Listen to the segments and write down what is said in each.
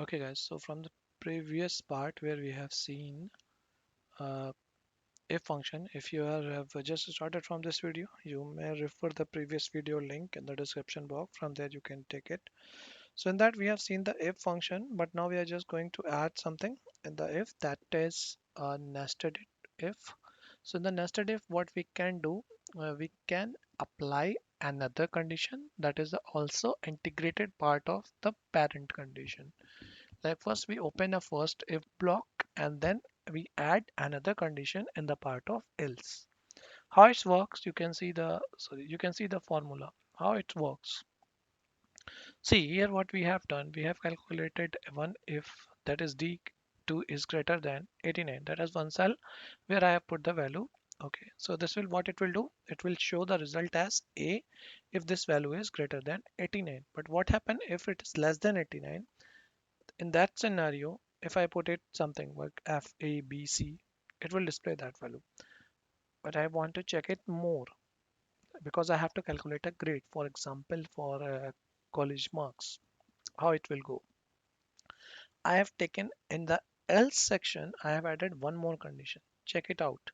Okay guys, so from the previous part where we have seen uh, if function, if you have just started from this video, you may refer the previous video link in the description box. From there you can take it. So in that we have seen the if function, but now we are just going to add something in the if, that is a nested if. So in the nested if, what we can do, we can apply another condition that is also integrated part of the parent condition. Like first we open a first if block and then we add another condition in the part of else. How it works, you can see the formula. How it works. See here what we have done. We have calculated one if, that is d2 is greater than 89. That is one cell where I have put the value. Okay, so this will what it will do. It will show the result as a if this value is greater than 89. But what happen if it is less than 89? In that scenario, if I put it something like F, A, B, C, it will display that value. But I want to check it more because I have to calculate a grade. For example, for college marks, how it will go. I have taken in the else section, I have added one more condition. Check it out.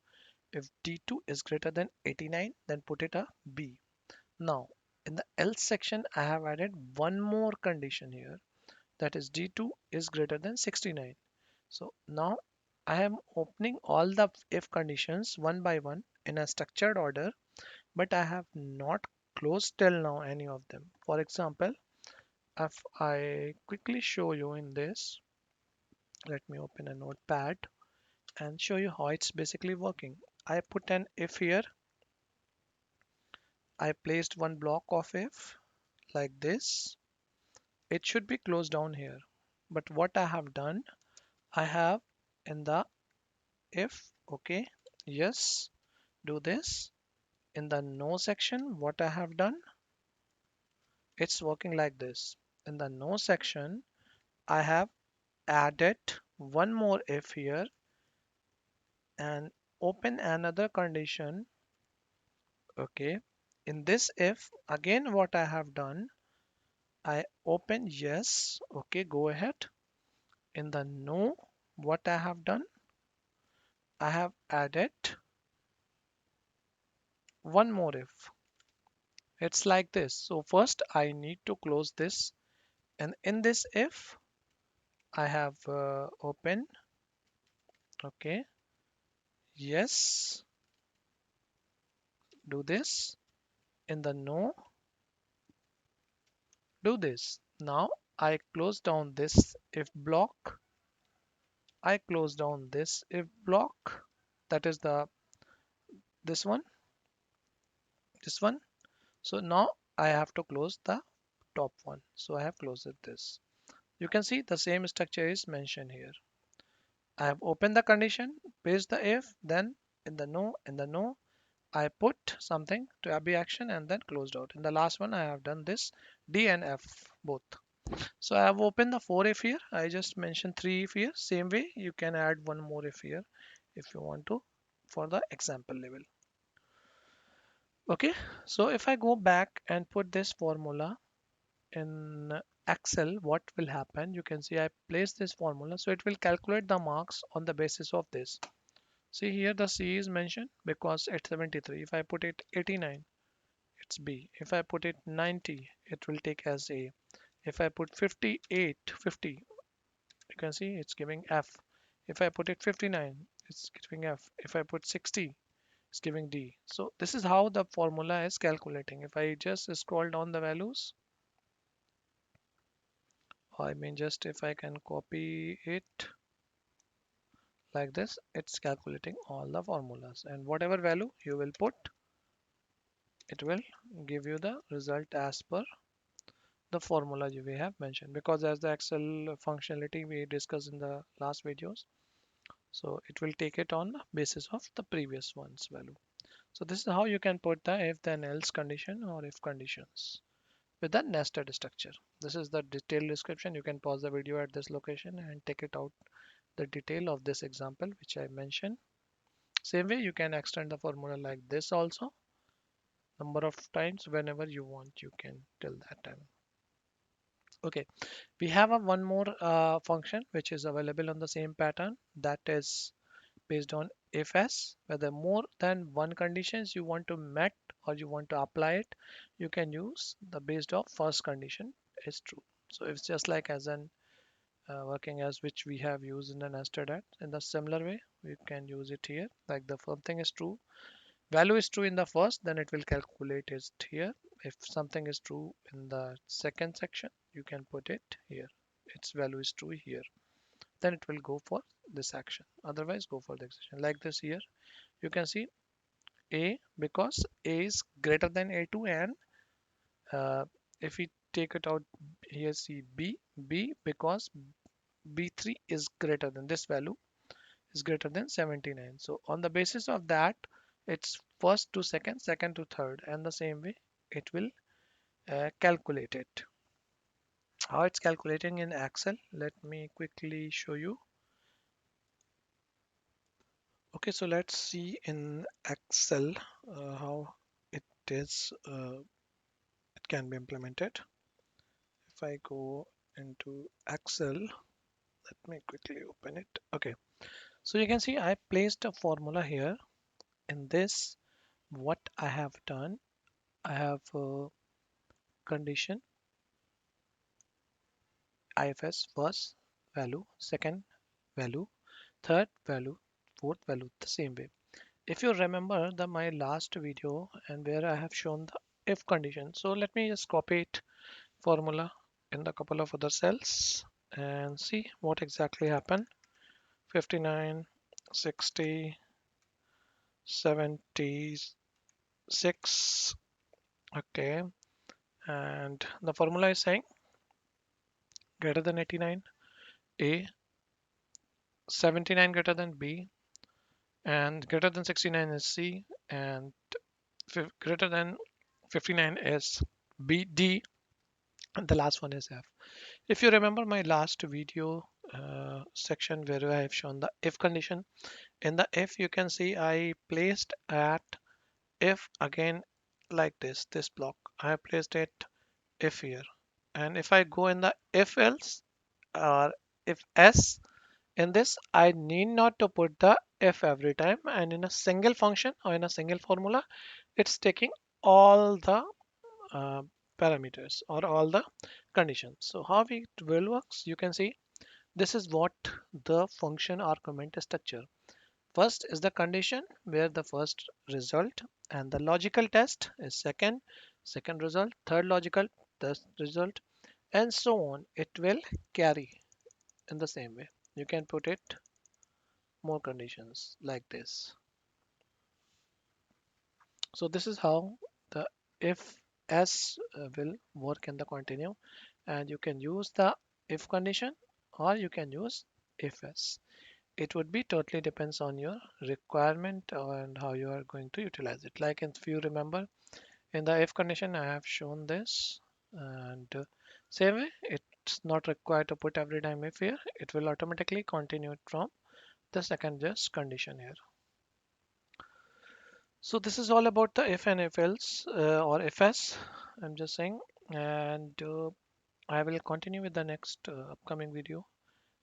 If D2 is greater than 89, then put it a B. Now, in the else section, I have added one more condition here. That is D2 is greater than 69. So now I am opening all the if conditions one by one in a structured order, but I have not closed till now any of them. For example, if I quickly show you in this, let me open a notepad and show you how it's basically working. I put an if here. I placed one block of if like this. It should be closed down here. But what I have done, I have in the if, okay, yes, do this. In the no section, what I have done, it's working like this. In the no section, I have added one more if here and open another condition. Okay. In this if, again, what I have done, I open yes. Okay, go ahead. In the no, what I have done, I have added one more if. It's like this. So first I need to close this. And in this if, I have open. Okay. Yes, do this. In the no, do this. Now I close down this if block. I close down this if block. That is the this one, this one. So now I have to close the top one. So I have closed this. You can see the same structure is mentioned here. I have opened the condition, paged the if, then in the no, I put something to be action and then closed out. In the last one, I have done this D and F both. So I have opened the 4 if here. I just mentioned 3 if here. Same way, you can add one more if here if you want to for the example level. Okay, so if I go back and put this formula in Excel, what will happen? You can see I place this formula. So it will calculate the marks on the basis of this. See here the C is mentioned because it's 73. If I put it 89, it's B. If I put it 90, it will take as A. If I put 58, 50, you can see it's giving F. If I put it 59, it's giving F. If I put 60, it's giving D. So this is how the formula is calculating. If I just scroll down the values, I mean just if I can copy it like this, it's calculating all the formulas and whatever value you will put, it will give you the result as per the formula we have mentioned, because as the Excel functionality we discussed in the last videos, so it will take it on the basis of the previous one's value. So this is how you can put the if then else condition or if conditions with the nested structure. This is the detailed description. You can pause the video at this location and take it out the detail of this example which I mentioned. Same way you can extend the formula like this also, number of times whenever you want, you can till that time. Okay, we have a one more function which is available on the same pattern, that is based on IFS. Whether more than one conditions you want to met or you want to apply it, you can use the based of first condition is true. So it's just like as an working as which we have used in the nested add. In the similar way, we can use it here. Like the first thing is true, value is true in the first, then it will calculate it here. If something is true in the second section, you can put it here. Its value is true here. Then it will go for this action. Otherwise, go for the action. Like this here, you can see A because A is greater than A2, and uh, if we take it out here, see B because B3 is greater than this value is greater than 79. So on the basis of that, it's first to second, second to third, and the same way it will calculate it. How it's calculating in Excel, let me quickly show you. Okay, so let's see in Excel how it is it can be implemented. If I go into Excel, let me quickly open it. Okay, so you can see I placed a formula here. In this, what I have done, I have condition IFS first value, second value, third value, fourth value, the same way. If you remember the my last video and where I have shown the if condition, so let me just copy it formula in the couple of other cells and see what exactly happened. 59, 60, 76. Okay, and the formula is saying greater than 89 A, 79 greater than B, and greater than 69 is C, and greater than 59 is B, D, and the last one is F. If you remember my last video section where I have shown the if condition, in the if you can see I placed at if again like this block. I have placed it if here, and if I go in the if else or if S, in this I need not to put the if every time, and in a single function or in a single formula it's taking all the uh, parameters or all the conditions. So how it will works, you can see this is what the function argument structure. First is the condition where the first result, and the logical test is second result, third logical test result, and so on. It will carry in the same way. You can put it more conditions like this. So this is how the if s will work in the continue, and you can use the if condition or you can use if s. It would be totally depends on your requirement and how you are going to utilize it. Like if you remember in the if condition I have shown this, and same way it's not required to put every time if here, it will automatically continue it from the second just condition here. So this is all about the if and if else or if s, I'm just saying, and I will continue with the next upcoming video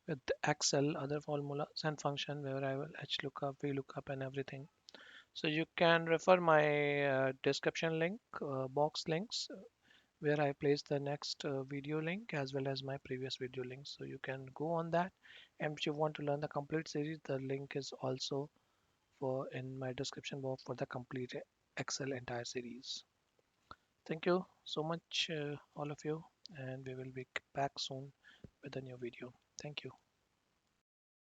with Excel, other formulas and function where I will HLOOKUP, VLOOKUP and everything. So you can refer my description link, box links, where I place the next video link as well as my previous video links. So you can go on that. And if you want to learn the complete series, the link is also for in my description box for the complete Excel entire series. Thank you so much, all of you, and we will be back soon with a new video. Thank you.